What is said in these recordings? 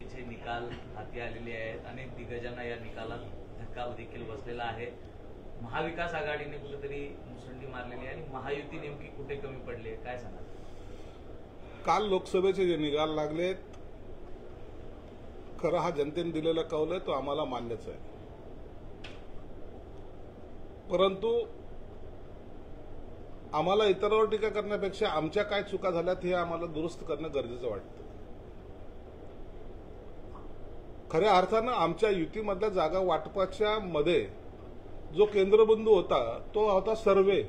चे निकाल हाती आलेले आहेत आणि दिग्गजांना या निकालात धक्का देखील बसलेला आहे। महाविकास आघाडीने कुठेतरी मुसंडी मारलेली आहे आणि महायुती नेमकी कुठे कमी पडली आहे, काय सांगाल? काल लोकसभेचे जे निकाल लागले, खरं हा जनतेने दिलेला कौल आहे तो आम्हाला मान्यच आहे, परंतु आम्हाला इतरांवर टीका करण्यापेक्षा आमच्या काय चुका झाल्यात हे आम्हाला दुरुस्त करणं गरजेचं वाटतं। खऱ्या अर्थानं आमच्या युतीमधल्या जागा वाटपाच्या मध्ये जो केंद्रबिंदू होता तो होता सर्वे।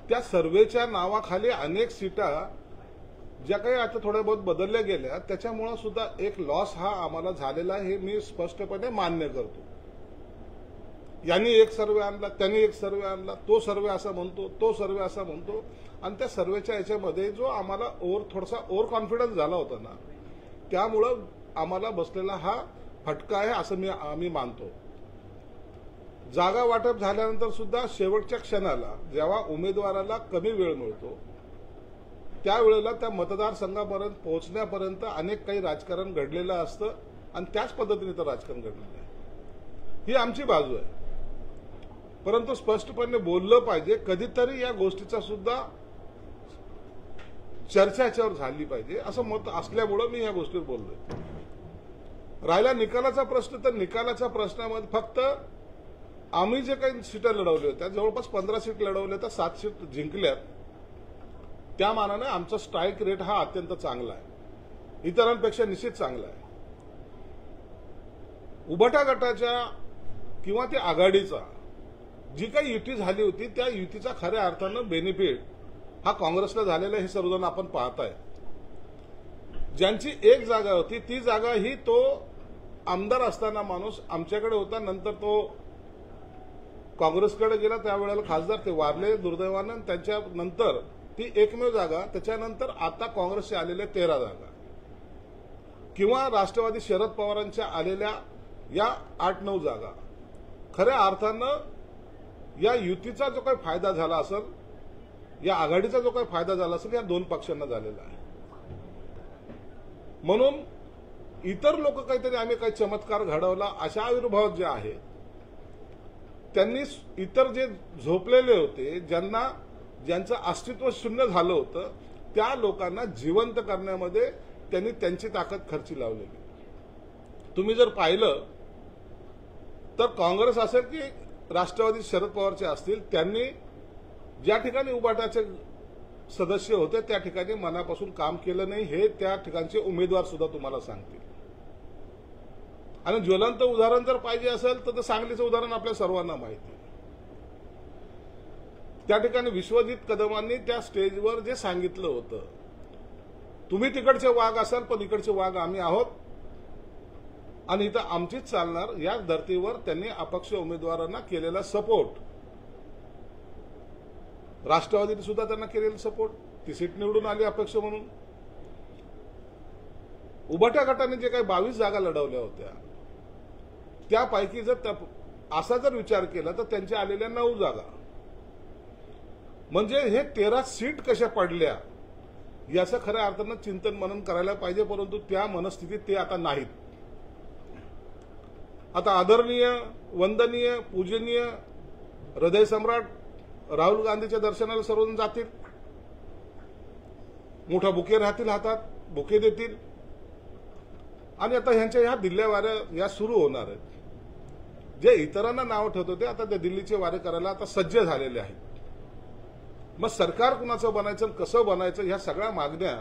त्या सर्वेच्या नावाखाली अनेक सीटा ज्या काही आता थोड्या बहुत बदलल्या गेल्या, त्याच्यामुळे सुद्धा एक लॉस हा आम्हाला झालेला आहे, हे मी स्पष्टपणे मान्य करतो। यांनी एक सर्वे आणला, त्यांनी एक सर्वे आणला, तो सर्वे असा म्हणतो, तो सर्वे असा म्हणतो, आणि त्या सर्वेच्या याच्यामध्ये जो आम्हाला थोडासा ओव्हर कॉन्फिडन्स झाला होता ना, त्यामुळं आम्हाला बसलेला हा फटका आहे असं आम्ही मानतो। जागा वाटप झाल्यानंतर सुद्धा शेवटच्या क्षणाला जेव्हा उमेदवाराला कमी वेळ मिळतो त्यावेळेला त्या मतदारसंघापर्यंत पोहोचण्यापर्यंत अनेक काही राजकारण घडलेलं असतं आणि त्याच पद्धतीने तर राजकारण घडलेलं आहे, ही आमची बाजू आहे। परंतु स्पष्टपणे बोललं पाहिजे, कधीतरी या गोष्टीचा सुद्धा चर्चा याच्यावर झाली पाहिजे असं मत असल्यामुळं मी या गोष्टीवर बोललोय। राहिला निकालाचा प्रश्न, तर निकालाच्या प्रश्नामध्ये फक्त आम्ही जे काही सीटा लढवल्या होत्या, जवळपास 15 सीट लढवल्या तर 7 सीट जिंकल्यात, त्या मानाने आमचा स्ट्राईक रेट हा अत्यंत चांगला आहे, इतरांपेक्षा निश्चित चांगला आहे। उभाटा गटाच्या किंवा त्या आघाडीचा जी काही युती झाली होती त्या युतीचा खऱ्या अर्थानं बेनिफिट हा काँग्रेसला झालेला आहे, हे सर्वजण आपण पाहताय। ज्यांची एक जागा होती ती जागा ही तो आमदार असताना माणूस आमच्याकडे होता, नंतर तो काँग्रेसकडे गेला, त्यावेळेला खासदार ते वारले दुर्दैवानं, त्यांच्या नंतर ती एकमेव जागा, त्याच्यानंतर आता काँग्रेसचे आलेल्या 13 जागा किंवा राष्ट्रवादी शरद पवारांच्या आलेल्या या 8-9 जागा, खऱ्या अर्थानं या युतीचा जो काही फायदा झाला असेल, या आघाडीचा जो काही फायदा झाला असेल, या दोन पक्षांना झालेला आहे। म्हणून इतर लोक काहीतरी आम्ही काही चमत्कार घडवला अशा आविर्भाव जे आहेत, त्यांनी इतर जे झोपलेले होते, ज्यांचं अस्तित्व शून्य झालं होतं, त्या लोकांना जिवंत करण्यामध्ये त्यांनी त्यांची ताकद खर्ची लावलेली। तुम्ही जर पाहिलं तर काँग्रेस असेल की राष्ट्रवादी शरद पवारचे असतील, त्यांनी ज्या ठिकाणी उभाटाचे सदस्य होते त्या ठिकाणी मनापासून काम केलं नाही, हे त्या ठिकाणचे उमेदवार सुद्धा तुम्हाला सांगतील। आणि ज्वलंत उदाहरण जर पाहिजे असेल तर सांगलीचं उदाहरण आपल्या सर्वांना माहिती आहे। त्या ठिकाणी विश्वजित कदमांनी त्या स्टेजवर जे सांगितलं होतं, तुम्ही तिकडचे वाघ असाल पण इकडचे वाघ आम्ही आहोत आणि इथं आमचीच चालणार, या धर्तीवर त्यांनी अपक्ष उमेदवारांना केलेला सपोर्ट, राष्ट्रवादीने सुद्धा त्यांना केलेला सपोर्ट, ती सीट निवडून आली अपक्ष म्हणून। उभाटा गटाने जे काही 22 जागा लढवल्या होत्या त्यापैकी जर असा जर विचार केला तर त्यांच्या आलेल्या 9 जागा, म्हणजे हे 13 सीट कशा पडल्या याचं खऱ्या अर्थानं चिंतन मनन करायला पाहिजे, परंतु त्या मनस्थितीत ते आता नाहीत। आता आदरणीय, वंदनीय, पूजनीय, हृदय सम्राट राहुल गांधीच्या दर्शनाला सर्वजण जातील, मोठा बुके राहतील हातात, बुके देतील, आणि आता ह्यांच्या ह्या दिल्ल्या वाऱ्या या सुरू होणार आहेत। जे इतरांना नाव ठेवत होते आता ते दिल्लीचे वारे करायला आता सज्ज झालेले आहेत। मग सरकार कुणाचं बनायचं, कसं बनायचं, ह्या सगळ्या मागण्या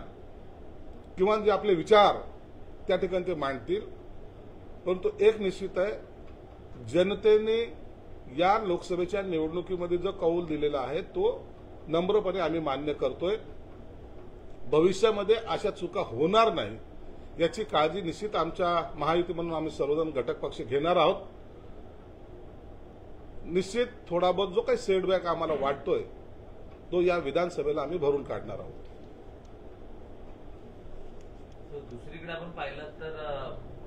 किंवा जे आपले विचार त्या ठिकाणी ते मांडतील, परंतु एक निश्चित आहे, जनतेने या लोकसभेच्या निवडणुकीमध्ये जो कौल दिलेला आहे तो नम्रपणे आम्ही मान्य करतोय। भविष्यामध्ये अशा चुका होणार नाही याची काळजी निश्चित आमच्या महायुती म्हणून आम्ही सर्वजण घटक पक्ष घेणार आहोत। निश्चित थोडा बहुत जो काही सेटबॅक आम्हाला वाटतोय तो या विधानसभेला आम्ही भरून काढणार आहोत। दुसरीकडे आपण पाहिलं तर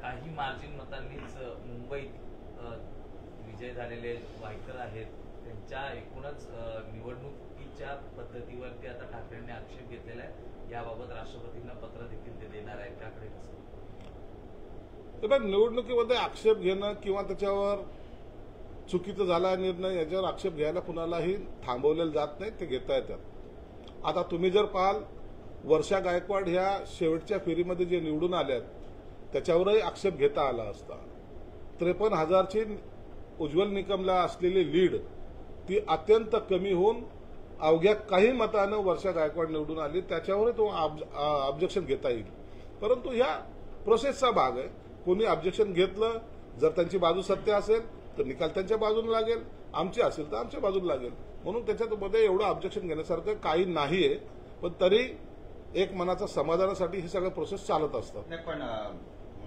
काही मार्जिन मतांनीच मुंबईत विजय झालेले वायकर आहेत, त्यांच्या एकूणच निवडणुकीच्या पद्धतीवरती आता ठाकरेंनी आक्षेप घेतलेला आहे, याबाबत राष्ट्रपतींना पत्र देखील ते देणार आहेत, त्याकडे कसं? पण निवडणुकीमध्ये आक्षेप घेणं किंवा त्याच्यावर चुकीचा झाला निर्णय याच्यावर आक्षेप घ्यायला कुणालाही थांबवलेलं जात नाही, ते घेता येतात. आता तुम्ही जर पाहाल वर्षा गायकवाड ह्या शेवटच्या फेरीमध्ये जे निवडून आल्यात त्याच्यावरही आक्षेप घेता आला असता. 53,000ची उज्ज्वल निकमला असलेली लीड ती अत्यंत कमी होऊन अवघ्या काही मतानं वर्षा गायकवाड निवडून आली, त्याच्यावरही तो ऑब्जेक्शन घेता येईल. परंतु ह्या प्रोसेसचा भाग आहे. कोणी ऑब्जेक्शन घेतलं, जर त्यांची बाजू सत्य असेल तर निकाल त्यांच्या बाजूने लागेल, आमची असेल तर आमच्या बाजूने लागेल. म्हणून त्याच्यामध्ये एवढं ऑब्जेक्शन घेण्यासारखं काही नाहीये. पण तरी एक मनाचा समाधानासाठी हे सगळं प्रोसेस चालत असतात. नाही, पण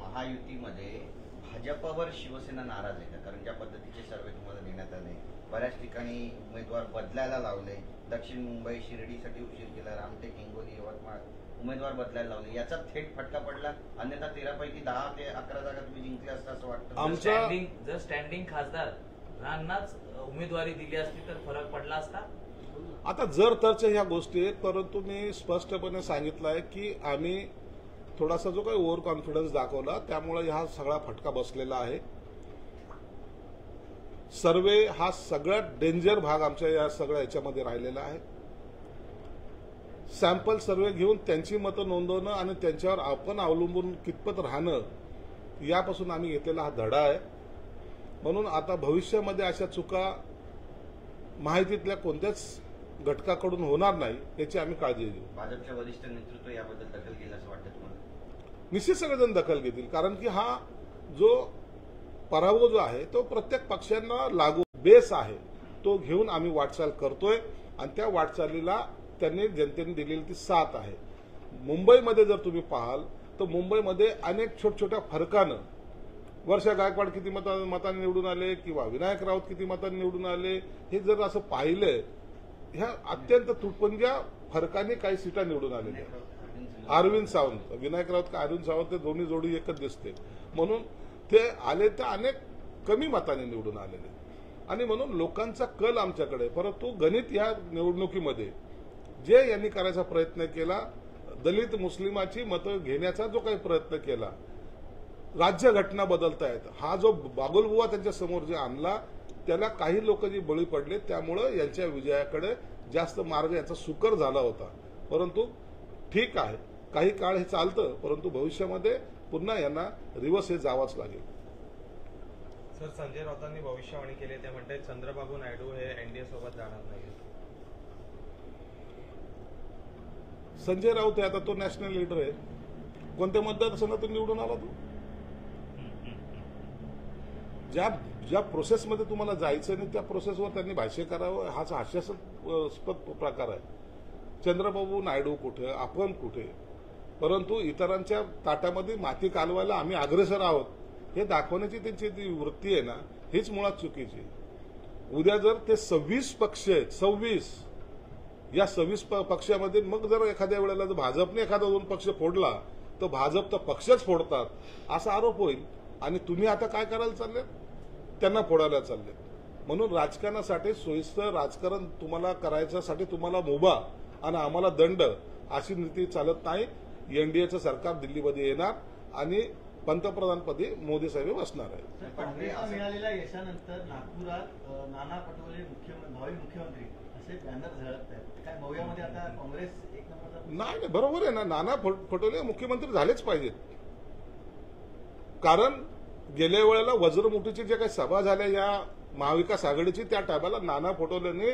महायुतीमध्ये भाजपवर शिवसेना नाराज आहे का? कारण ज्या पद्धतीचे सर्वे तुम्हाला देण्यात आले, बऱ्याच ठिकाणी उमेदवार बदलायला लावले, दक्षिण मुंबई शिर्डीसाठी उशीर केला, रामटेक, हिंगोली, यवतमाळ उमेदवार बदलायला लावले, याचा थेट फटका पडला. अन्यथा 13 पैकी 10 ते 11 जागा तुम्ही जिंकल्या असता असं वाटतं. जर स्टँडिंग खासदारांनाच उमेदवारी दिली असती तर फरक पडला असता. आता जर तरच्या ह्या गोष्टी आहेत, परंतु मी स्पष्टपणे सांगितलं आहे की आम्ही थोडासा जो काही ओव्हर कॉन्फिडन्स दाखवला त्यामुळे हा सगळा फटका बसलेला आहे. सर्वे हा सगळ्यात डेंजर भाग आमच्या या सगळ्या याच्यामध्ये राहिलेला आहे. सॅम्पल सर्वे घेऊन त्यांची मतं नोंदवणं आणि त्यांच्यावर आपण अवलंबून कितपत राहणं यापासून आम्ही घेतलेला हा धडा आहे. म्हणून आता भविष्यामध्ये अशा चुका माहितीतल्या कोणत्याच घटकाकडून होणार नाही याची आम्ही काळजी घेऊ. भाजपच्या वरिष्ठ नेतृत्व याबद्दल दखल घेईल असं वाटतं तुम्हाला? निश्चित सगळेजण दखल घेतील, कारण की हा जो पराभव जो आहे तो प्रत्येक पक्षांना लागू बेस आहे, तो घेऊन आम्ही वाटचाल करतोय आणि त्या वाटचालीला त्यांनी जनतेने दिलेली ती साथ आहे. मुंबईमध्ये जर तुम्ही पाहाल तर मुंबईमध्ये अनेक छोट्या फरकानं वर्षा गायकवाड किती मतांनी निवडून आले किंवा विनायक राऊत किती मतांनी निवडून आले हे जर असं पाहिलं, ह्या अत्यंत तुटपुंज्या फरकाने काही सीटा निवडून आलेल्या. अरविंद सावंत, विनायक राऊत का अरविंद सावंत ते दोन्ही जोडी एकच दिसते. म्हणून ते आले तर अनेक कमी मताने निवडून आलेले आणि म्हणून लोकांचा कल आमच्याकडे. परंतु गणित या निवडणुकीमध्ये जे यांनी करायचा प्रयत्न केला, दलित मुस्लिमाची मतं घेण्याचा जो काही प्रयत्न केला, राज्यघटना बदलतायत, हा जो बागुलबुवा त्यांच्या समोर जे आणला त्याला काही लोक जे बळी पडले, त्यामुळे यांच्या विजयाकडे जास्त मार्ग याचा सुकर झाला होता. परंतु ठीक आहे, काही काळ हे चालतं, परंतु भविष्यामध्ये पुन्हा यांना रिव्हर्स हे जावंच लागेल. सर, संजय राऊतांनी भविष्यवाणी केली, ते म्हणतात चंद्रबाबू नायडू हे एनडीए सोबत जाणार नाही. संजय राऊत आहे, आता तो नॅशनल लीडर आहे. कोणत्या मतदारसंघातून निवडून आला तो? ज्या प्रोसेसमध्ये तुम्हाला जायचं नाही त्या प्रोसेसवर त्यांनी भाष्य करावं, हाच हास्यास्पद प्रकार आहे. चंद्रबाबू नायडू कुठे, आपण कुठे, परंतु इतरांच्या ताटामध्ये माती कालवायला आम्ही अग्रेसर आहोत हे दाखवण्याची त्यांची ती वृत्ती आहे ना, हीच मुळात चुकीची. उद्या जर ते 26 पक्ष आहेत, 26 या 26 पक्षामध्ये मग जर एखाद्या वेळेला जर भाजपने एखादा 2 पक्ष फोडला तर भाजप तर पक्षच फोडतात असा आरोप होईल आणि तुम्ही आता काय करायला चाललेत, त्यांना फोडायला चाललेत. म्हणून राजकारणासाठी सोयीस्कर राजकारण तुम्हाला करायच्यासाठी तुम्हाला मुभा आणि आम्हाला दंड अशी नीती चालत नाही. एनडीएचं सरकार दिल्लीमध्ये येणार आणि पंतप्रधानपदी मोदी साहेब बसणार आहे. काँग्रेसला मिळालेल्या यशानंतर नागपुरात नाना पटोले भावी मुख्यमंत्री असे बॅनर झळकत आहेत. काय मौयामध्ये आता काँग्रेस एक नंबरचा? नाही, बरोबर आहे ना, नाना पटोले मुख्यमंत्री झालेच पाहिजेत. कारण गेल्या वेळेला वज्रमुठीची जे काही सभा झाल्या या महाविकास आघाडीची, त्या टायमाला नाना पटोलेंनी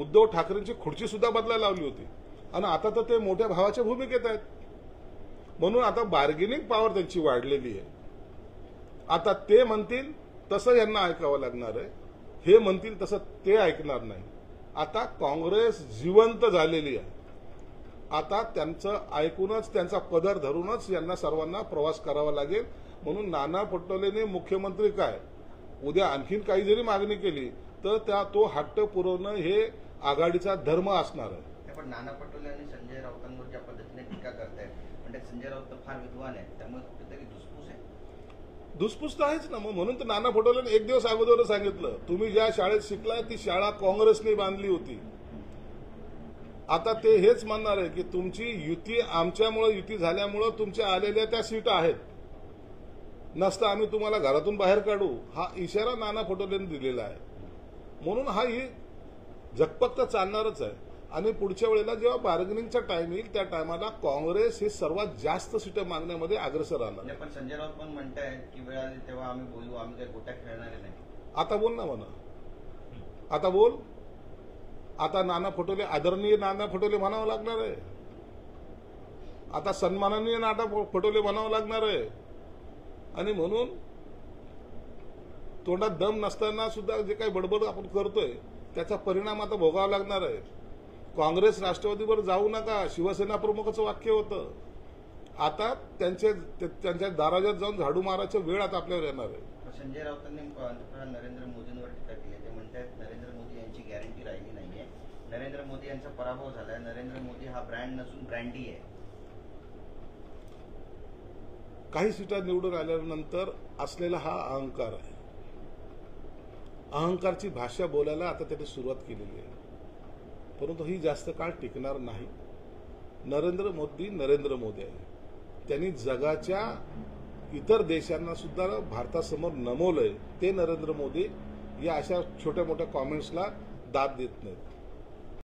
उद्धव ठाकरेंची खुर्ची सुद्धा बदलायला लावली होती आणि आता तर ते मोठ्या भावाच्या भूमिकेत आहेत. म्हणून आता बार्गेनिंग पॉवर त्यांची वाढलेली आहे. आता ते म्हणतील तसं यांना ऐकावं लागणार आहे, हे म्हणतील तसं ते ऐकणार नाही. आता काँग्रेस जिवंत झालेली आहे. आता त्यांचं ऐकूनच, त्यांचा पदर धरूनच यांना सर्वांना प्रवास करावा लागेल. म्हणून नाना पटोलेने मुख्यमंत्री काय, उद्या आणखीन काही जरी मागणी केली तर तो हट्ट पुरवणं हे आघाडीचा धर्म असणार आहे. पण नाना पटोले आणि संजय राऊतांवर ज्या पद्धतीने टीका करतायत, म्हणजे संजय राऊत तर फार विद्वान आहे, त्यामुळे कुठेतरी धुसफूस आहे. धुसफूस तर आहेच ना. म्हणून तर नाना पटोलेने एक दिवस अगोदर सांगितलं, तुम्ही ज्या शाळेत शिकला ती शाळा काँग्रेसने बांधली होती. आता ते हेच म्हणणार आहे की तुमची युती आमच्यामुळे, युती झाल्यामुळे तुमच्या आलेल्या त्या सीट आहेत. नसता आम्ही तुम्हाला घरातून बाहेर काढू, हा इशारा नाना पटोलेंनी दिलेला आहे. म्हणून हा ही झकपक तर चालणारच आहे. आणि पुढच्या वेळेला जेव्हा बार्गेनिंगचा टाइम येईल त्या टायमाला काँग्रेस हे सर्वात जास्त सीटं मागण्यामध्ये अग्रेसर राहणार. पण संजय राऊत पण म्हणतायत की वेळ आली तेव्हा आम्ही बोलू, आम्ही काही गोट्या खेळणारे नाही. आता बोल ना म्हणा, आता बोल. आता नाना पटोले, आदरणीय नाना पटोले म्हणावं लागणार आहे. आता सन्माननीय नाना पटोले म्हणावं लागणार आहे. आणि म्हणून तोंडात दम नसताना सुद्धा जे काही बडबड आपण करतोय त्याचा परिणाम आता भोगावा लागणार आहे. काँग्रेस राष्ट्रवादीवर जाऊ नका, शिवसेना प्रमुखाचं वाक्य होतं. आता त्यांच्या दाराजात जाऊन झाडू मारायची वेळ आता आपल्यावर येणार आहे. संजय राऊतांनी पंतप्रधान नरेंद्र मोदींवर टीका केली. ते म्हणतात नरेंद्र मोदी यांची गॅरंटी राहिली नाहीये, नरेंद्र मोदी यांचा पराभव झालाय, नरेंद्र मोदी हा ब्रँड नसून ब्रँडी आहे. काही सीटा निवडून आल्यानंतर असलेला हा अहंकार आहे. अहंकारची भाषा बोलायला आता त्याने सुरुवात केलेली आहे, परंतु ही जास्त काळ टिकणार नाही. नरेंद्र मोदी आहे. त्यांनी जगाच्या इतर देशांना सुद्धा भारतासमोर नमवलंय. ते नरेंद्र मोदी या अशा छोट्या मोठ्या कॉमेंट्सला दाद देत नाहीत.